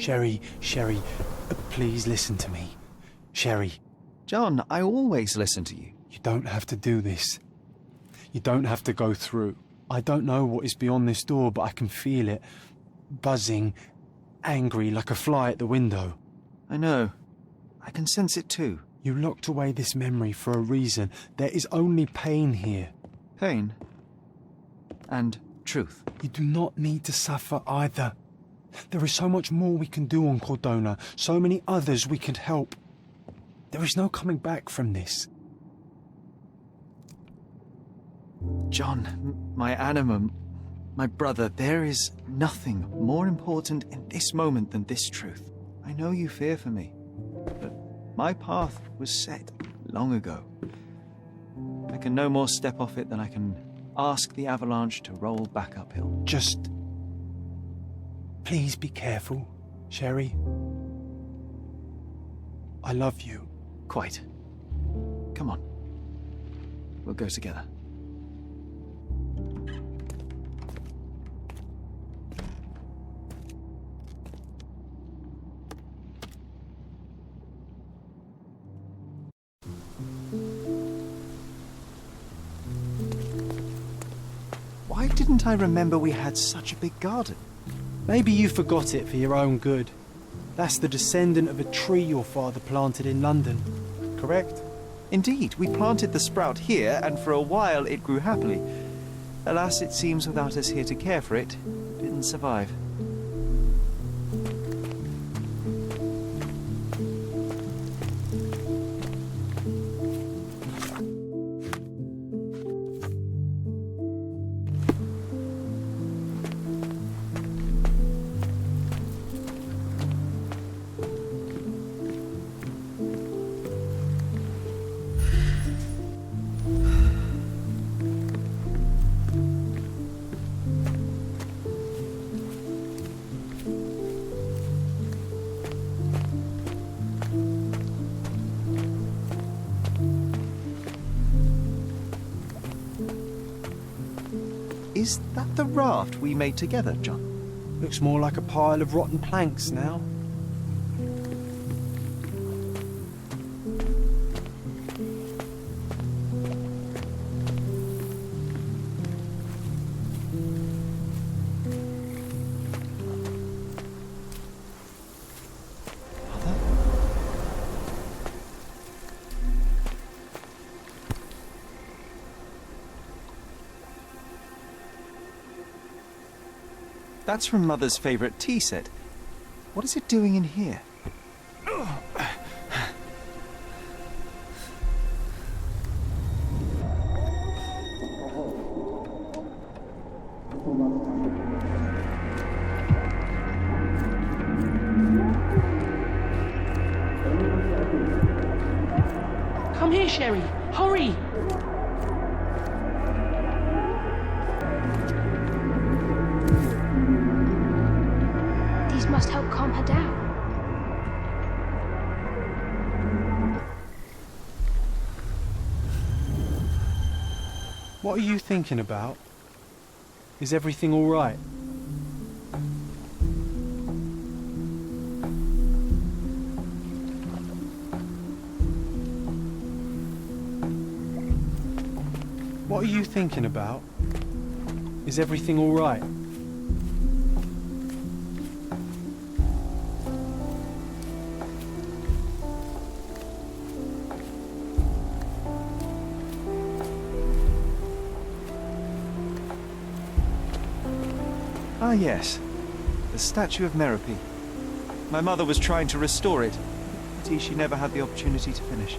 Sherry, please listen to me. Sherry. John, I always listen to you. You don't have to do this. You don't have to go through. I don't know what is beyond this door, but I can feel it. Buzzing, angry, like a fly at the window. I know. I can sense it too. You locked away this memory for a reason. There is only pain here. Pain? And truth. You do not need to suffer either. There is so much more we can do on Cordona, so many others we can help. There is no coming back from this. John, my animum, my brother, there is nothing more important in this moment than this truth. I know you fear for me, but my path was set long ago. I can no more step off it than I can ask the avalanche to roll back uphill. Just... please be careful, Sherry. I love you. Quite. Come on. We'll go together. Why didn't I remember we had such a big garden? Maybe you forgot it for your own good. That's the descendant of a tree your father planted in London, correct? Indeed, we planted the sprout here, and for a while it grew happily. Alas, it seems without us here to care for it, it didn't survive. Is that the raft we made together, John? Looks more like a pile of rotten planks now. That's from Mother's favourite tea set. What is it doing in here? Come here, Sherry. Hurry! Must help calm her down. What are you thinking about? Is everything all right? What are you thinking about? Is everything all right? Ah, yes. The statue of Merope. My mother was trying to restore it. Pity she never had the opportunity to finish.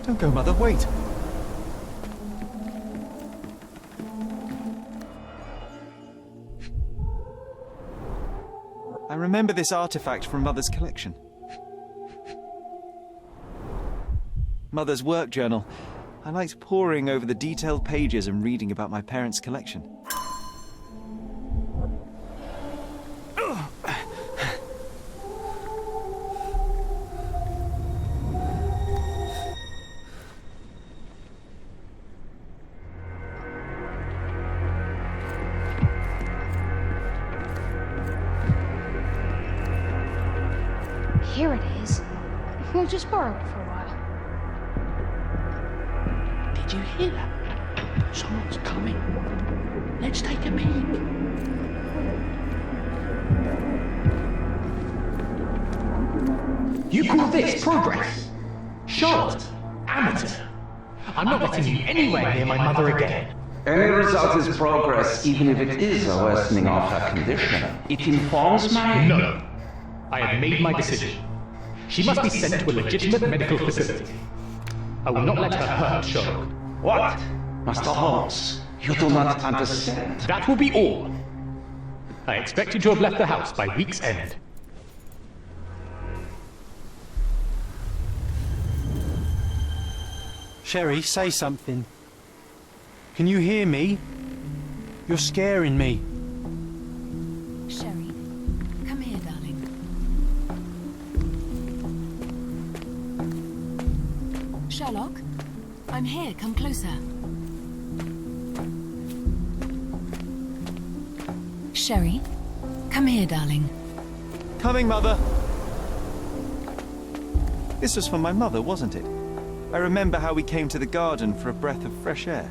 Don't go, Mother, wait! I remember this artifact from Mother's collection. Mother's work journal. I liked poring over the detailed pages and reading about my parents' collection. Here it is. We'll just borrow it for a while. Did you hear that? Someone's coming. Let's take a peek. You call this progress? Charlotte, amateur. I'm not letting you anywhere near my mother again. Any result is progress, even if it is a worsening of her condition. It informs my... No. I have made my decision. She must be sent to a legitimate medical facility. I will not let her hurt Sherlock. What? Master Holmes, you do not understand. That will be all. I expect you to have left the house by week's end. Sherry, say something. Can you hear me? You're scaring me. Sherry, come here, darling. Sherlock, I'm here. Come closer. Sherry, come here, darling. Coming, Mother! This was for my mother, wasn't it? I remember how we came to the garden for a breath of fresh air.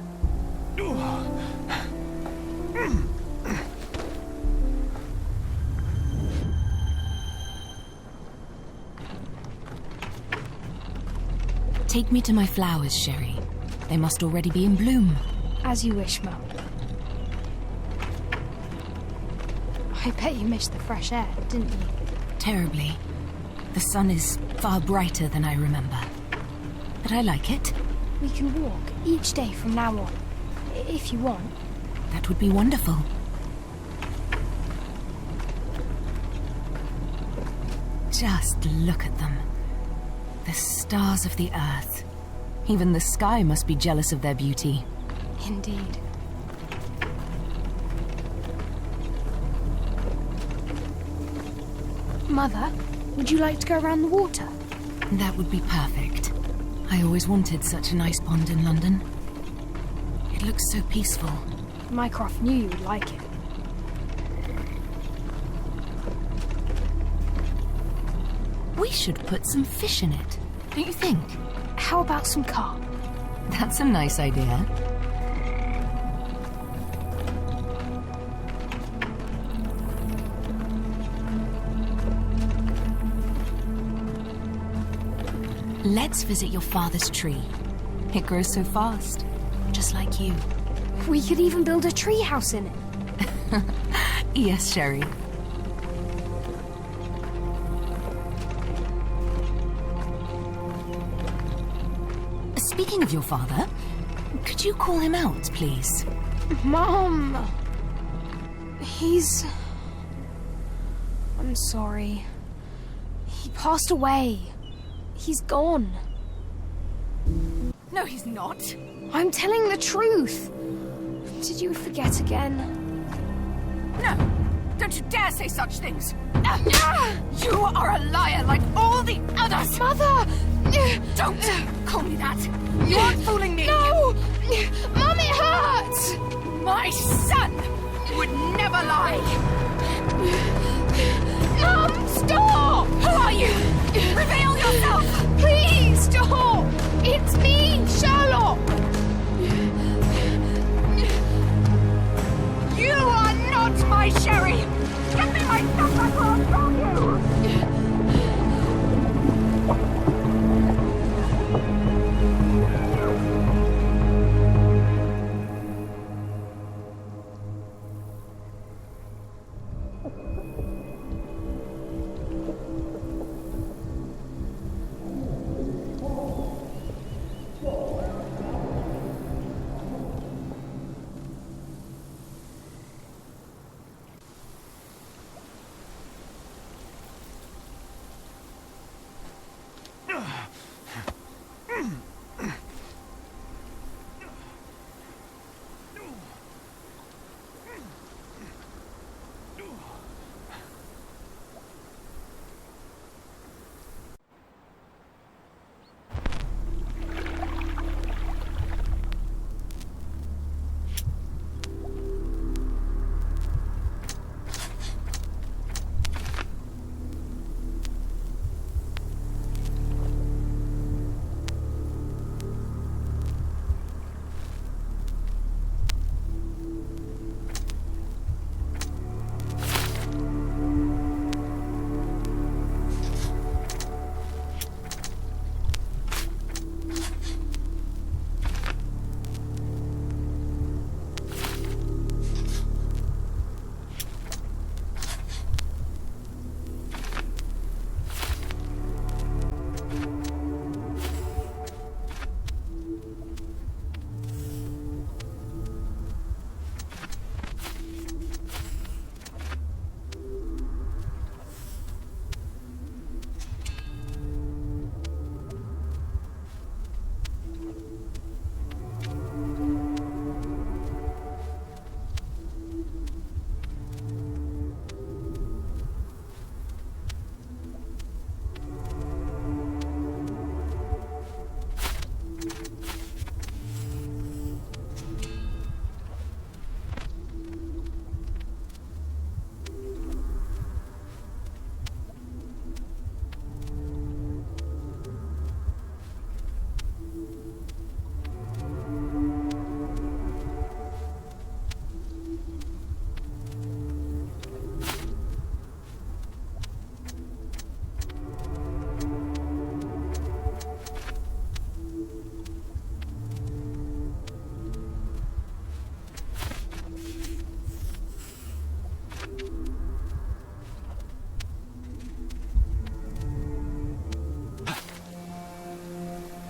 Take me to my flowers, Sherry. They must already be in bloom. As you wish, Mum. I bet you missed the fresh air, didn't you? Terribly. The sun is far brighter than I remember. But I like it. We can walk each day from now on, if you want. That would be wonderful. Just look at them. The stars of the earth. Even the sky must be jealous of their beauty. Indeed. Mother, would you like to go around the water? That would be perfect. I always wanted such a nice pond in London. It looks so peaceful. Mycroft knew you would like it. We should put some fish in it, don't you think? How about some carp? That's a nice idea. Let's visit your father's tree. It grows so fast, just like you. We could even build a tree house in it. Yes, Sherry. Speaking of your father, could you call him out, please? Mom! I'm sorry. He passed away. He's gone. No, he's not. I'm telling the truth. Did you forget again? No! Don't you dare say such things! You are a liar like all the others! Mother! Don't call me that! You aren't fooling me! No! Mom, it hurts! My son would never lie! Mom, stop! Who are you? Reveal yourself! Please, stop! It's me, Sherlock! You are not my Sherry! Get me my stuff back or I'll throw you!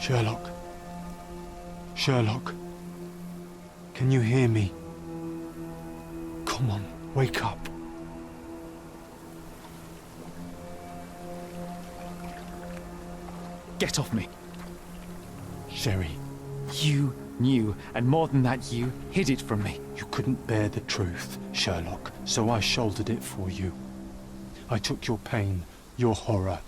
Sherlock. Sherlock. Can you hear me? Come on, wake up. Get off me. Sherry, You knew, and more than that, you hid it from me. you couldn't bear the truth, Sherlock, so I shouldered it for you. I took your pain, your horror.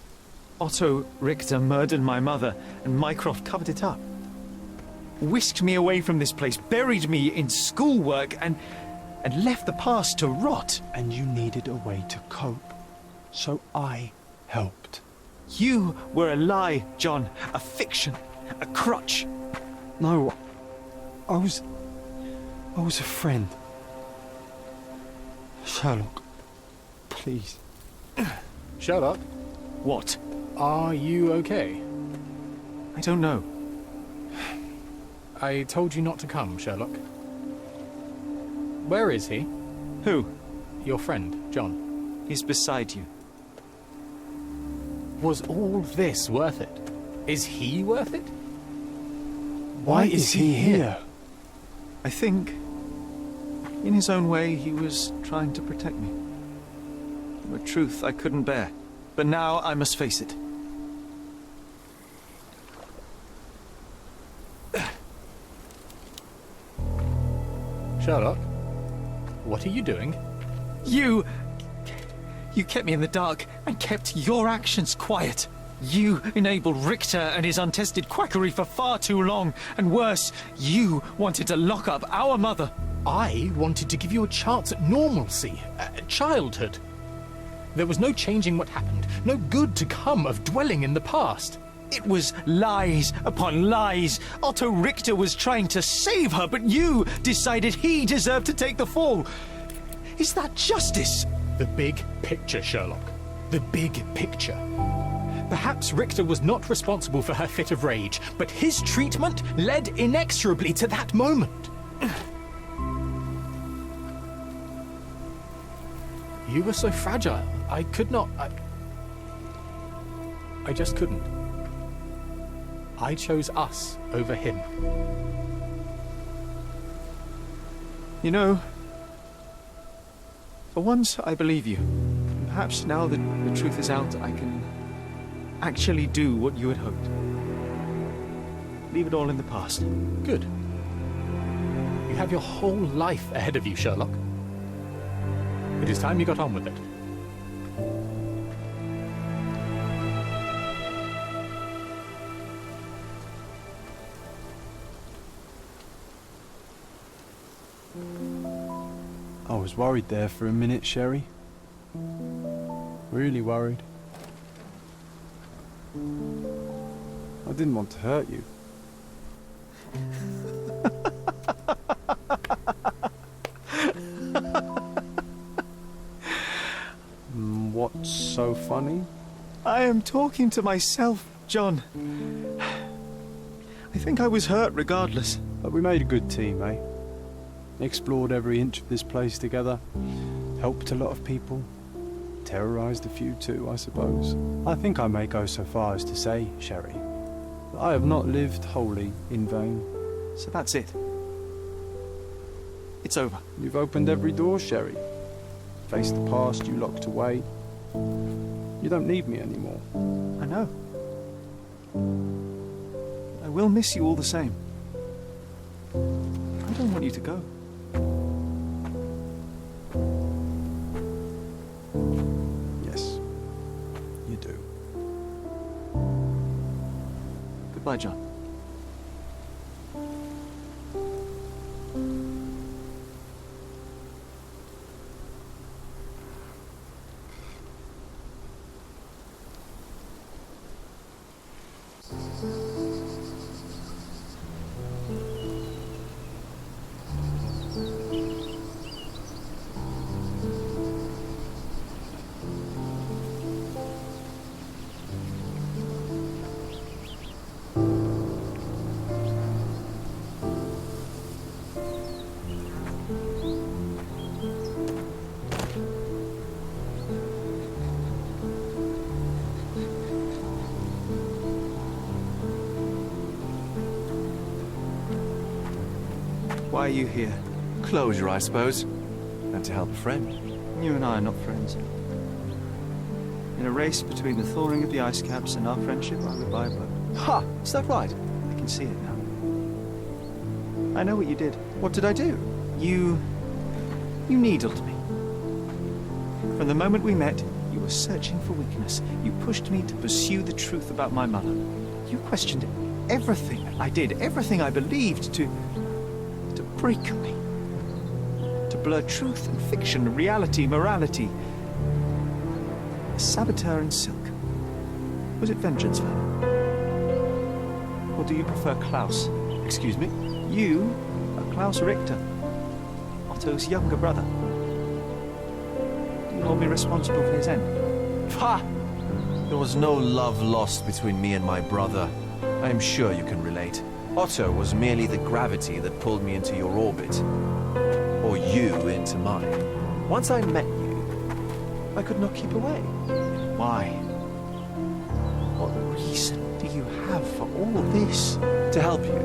Otto Richter murdered my mother, and Mycroft covered it up. Whisked me away from this place, buried me in schoolwork, and left the past to rot. And you needed a way to cope, so I helped. You were a lie, John. A fiction. A crutch. No, I was a friend. Sherlock, please. Sherlock, What? are you okay? I don't know. I told you not to come, Sherlock. Where is he? Who? Your friend, John. He's beside you. Was all this worth it? Is he worth it? Why is he here? I think, in his own way, he was trying to protect me. A truth I couldn't bear. But now I must face it. Sherlock, what are you doing? You kept me in the dark and kept your actions quiet. You enabled Richter and his untested quackery for far too long. And worse, you wanted to lock up our mother. I wanted to give you a chance at normalcy, childhood. There was no changing what happened, no good to come of dwelling in the past. It was lies upon lies. Otto Richter was trying to save her, but you decided he deserved to take the fall. Is that justice? The big picture, Sherlock. The big picture. Perhaps Richter was not responsible for her fit of rage, but his treatment led inexorably to that moment. You were so fragile. I could not... I just couldn't. I chose us over him. You know, for once I believe you. Perhaps now that the truth is out, I can actually do what you had hoped. Leave it all in the past. Good. You have your whole life ahead of you, Sherlock. It is time you got on with it. I was worried there for a minute, Sherry. Really worried. I didn't want to hurt you. What's so funny? I am talking to myself, John. I think I was hurt regardless. But we made a good team, eh? Explored every inch of this place together. Helped a lot of people. Terrorized a few too, I suppose. I think I may go so far as to say, Sherry, that I have not lived wholly in vain. So that's it. It's over. You've opened every door, Sherry. Faced the past you locked away. You don't need me anymore. I know. I will miss you all the same. I don't want you to go. Yes, you do. Goodbye, John. Why are you here? Closure, I suppose. And to help a friend. You and I are not friends. In a race between the thawing of the ice caps and our friendship, I would buy a boat. Ha! Is that right? I can see it now. I know what you did. What did I do? You needled me. From the moment we met, you were searching for weakness. You pushed me to pursue the truth about my mother. You questioned everything I did, everything I believed, to break me. To blur truth and fiction, reality, morality. A saboteur in silk. Was it vengeance, Manor? Or do you prefer Klaus? Excuse me? You are Klaus Richter, Otto's younger brother. Do you hold me responsible for his end? Ha! There was no love lost between me and my brother. I am sure you can relate. Otto was merely the gravity that pulled me into your orbit. Or you into mine. Once I met you, I could not keep away. Why? What reason do you have for all this? To help you.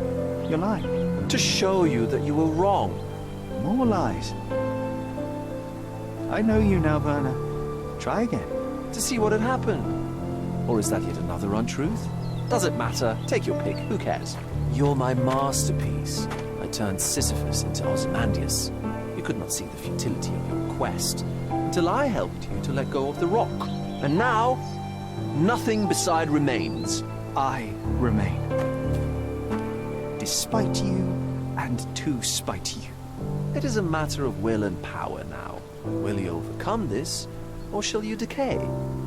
You're lying. To show you that you were wrong. More lies. I know you now, Werner. Try again. To see what had happened. Or is that yet another untruth? Does it matter? Take your pick. Who cares? You're my masterpiece. I turned Sisyphus into Ozymandias. You could not see the futility of your quest until I helped you to let go of the rock. And now, nothing beside remains. I remain. Despite you, and to spite you. It is a matter of will and power now. Will you overcome this, or shall you decay?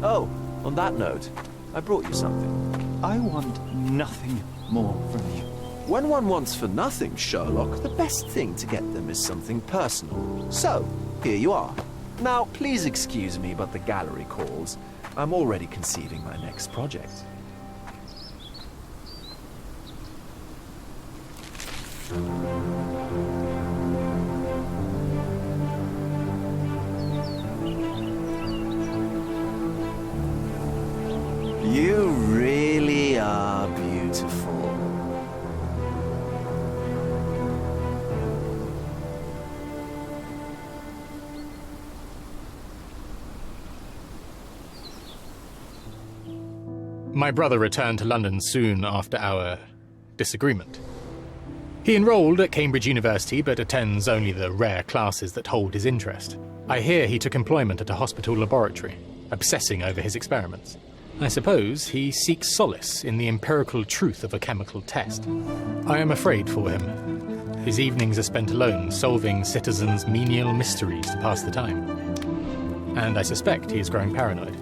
Oh, on that note, I brought you something. I want nothing more from you. When one wants for nothing, Sherlock, the best thing to get them is something personal. So, here you are. Now, please excuse me, but the gallery calls. I'm already conceiving my next project. You really are beautiful. My brother returned to London soon after our disagreement. He enrolled at Cambridge University, but attends only the rare classes that hold his interest. I hear he took employment at a hospital laboratory, obsessing over his experiments. I suppose he seeks solace in the empirical truth of a chemical test. I am afraid for him. His evenings are spent alone, solving citizens' menial mysteries to pass the time. And I suspect he is growing paranoid.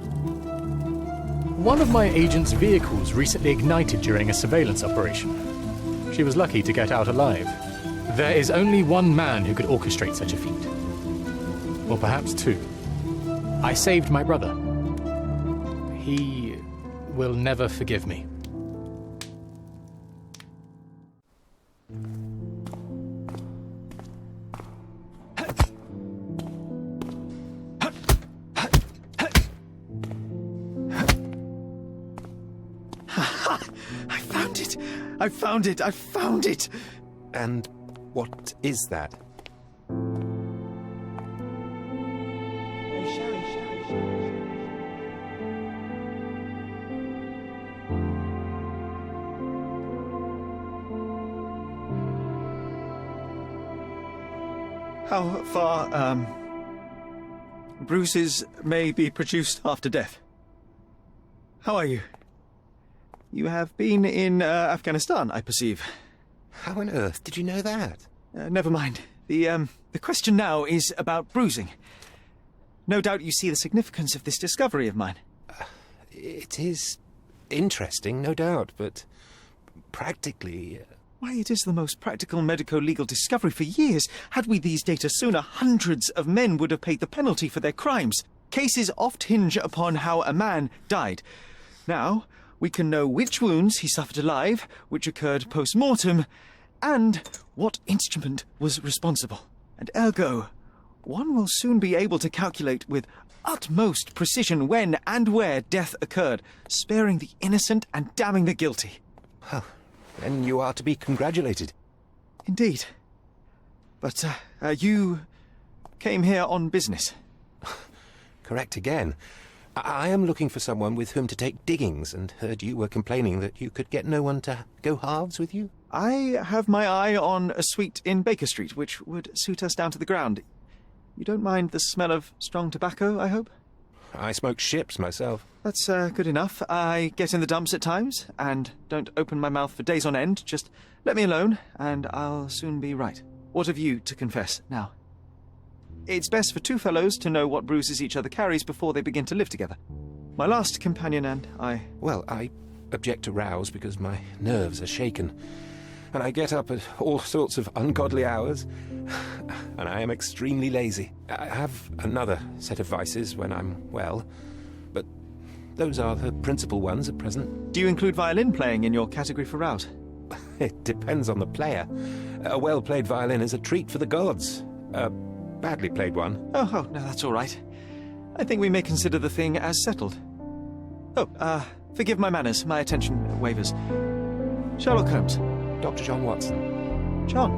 One of my agent's vehicles recently ignited during a surveillance operation. She was lucky to get out alive. There is only one man who could orchestrate such a feat. Or perhaps two. I saved my brother. He will never forgive me. I found it! And what is that? How far, bruises may be produced after death. How are you? You have been in Afghanistan, I perceive. How on earth did you know that? Never mind. The question now is about bruising. No doubt you see the significance of this discovery of mine. It is interesting, no doubt, but practically... Why, it is the most practical medico-legal discovery for years. Had we these data sooner, hundreds of men would have paid the penalty for their crimes. Cases oft hinge upon how a man died. Now, we can know which wounds he suffered alive, which occurred post-mortem, and what instrument was responsible. And ergo, one will soon be able to calculate with utmost precision when and where death occurred, sparing the innocent and damning the guilty. Well, then you are to be congratulated. Indeed. But, you came here on business. Correct again. I am looking for someone with whom to take diggings, and heard you were complaining that you could get no one to go halves with you. I have my eye on a suite in Baker Street, which would suit us down to the ground. You don't mind the smell of strong tobacco, I hope? I smoke ships myself. That's good enough. I get in the dumps at times, and don't open my mouth for days on end. Just let me alone, and I'll soon be right. What have you to confess now? It's best for two fellows to know what bruises each other carries before they begin to live together. My last companion and I... Well, I object to rows because my nerves are shaken, and I get up at all sorts of ungodly hours, and I am extremely lazy. I have another set of vices when I'm well, but those are the principal ones at present. Do you include violin playing in your category for rouse? It depends on the player. A well-played violin is a treat for the gods. A badly played one. Oh, no, that's all right. I think we may consider the thing as settled. Oh, forgive my manners. My attention wavers. Sherlock Holmes. Dr. John Watson. John.